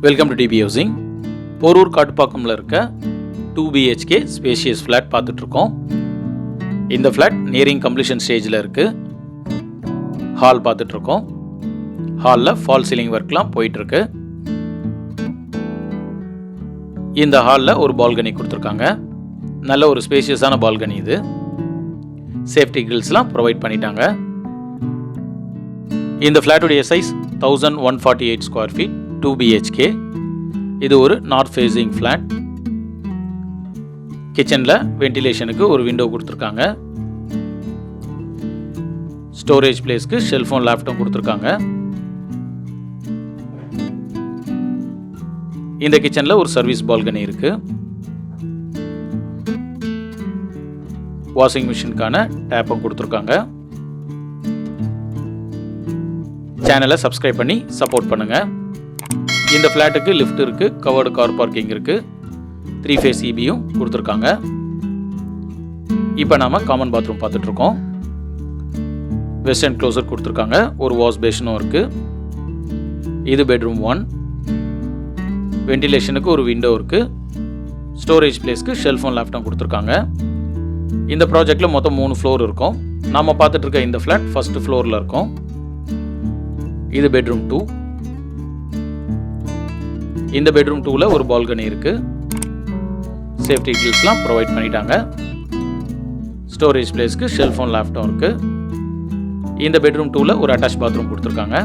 Welcome to DP housing. Porur காட்டுப்பாக்கம்ல இருக்க 2 BHK spacious flat பார்த்துட்ருக்கோம். இந்த ஃப்ளாட் நியரிங் கம்ப்ளீஷன் ஸ்டேஜில் இருக்குது. ஹால் பார்த்துட்ருக்கோம். ஹாலில் ஃபால் சீலிங் ஒர்க்லாம் போயிட்டுருக்கு. இந்த ஹாலில் ஒரு பால்கனி கொடுத்துருக்காங்க. நல்ல ஒரு ஸ்பேஷியஸான பால்கனி இது. சேஃப்டி கிரில்ஸ்லாம் ப்ரொவைட் பண்ணிட்டாங்க. இந்த ஃப்ளாட்டுடைய சைஸ் 1148 ஸ்கொயர் ஃபீட், 2 BHK. இது ஒரு நார்த் ஃபேஸிங் ஃப்ளாட். கிச்சனில் வென்டிலேஷனுக்கு ஒரு விண்டோ கொடுத்துருக்காங்க. ஸ்டோரேஜ் பிளேஸ்க்கு ஷெல்ஃபோன் லேப்டாப் கொடுத்துருக்காங்க. இந்த கிச்சனில் ஒரு சர்வீஸ் பால்கனி இருக்கு. வாஷிங் மிஷினுக்கான டேப்பும் கொடுத்துருக்காங்க. சேனலை சப்ஸ்கிரைப் பண்ணி சப்போர்ட் பண்ணுங்க. இந்த ஃப்ளாட்டுக்கு லிஃப்ட் இருக்கு, கவர்டு கார் பார்க்கிங் இருக்கு, 3 ஃபேஸ் EBயும் கொடுத்துருக்காங்க. இப்போ நாம காமன் பாத்ரூம் பார்த்துட்டு இருக்கோம். வெஸ்டர்ன் க்ளோசர் கொடுத்துருக்காங்க. ஒரு வாஷ் பேஷனும் இருக்கு. இது பெட்ரூம் 1. வென்டிலேஷனுக்கு ஒரு விண்டோ இருக்கு. ஸ்டோரேஜ் பிளேஸ்க்கு ஷெல்ஃபோன் லேப்டாப் கொடுத்துருக்காங்க. இந்த ப்ராஜெக்டில் மொத்தம் 3 ஃப்ளோர் இருக்கும். நாம பார்த்துட்டு இருக்க இந்த ஃப்ளாட் ஃபர்ஸ்ட் ஃப்ளோரில் இருக்கும். இது பெட்ரூம் 2. இந்த பெட்ரூம் 2ல ஒரு பால்கனி இருக்கு. சேஃப்டி கிரில்ஸ்லாம் ப்ரொவைட் பண்ணிட்டாங்க. ஸ்டோரேஜ் பிளேஸ்க்கு ஷெல்ஃபோன் லேப்டாப் இருக்கு. இந்த பெட்ரூம் 2ல ஒரு அட்டாச் பாத்ரூம் கொடுத்துருக்காங்க.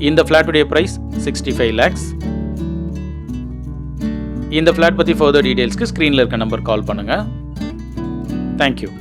இந்த ஃப்ளாட்டுடைய பிரைஸ் 65 lakhs. இந்த ஃப்ளாட் பற்றி ஃபர்தர் டீடைல்ஸ்க்கு ஸ்க்ரீனில் இருக்க நம்பர் கால் பண்ணுங்க. தேங்க்யூ.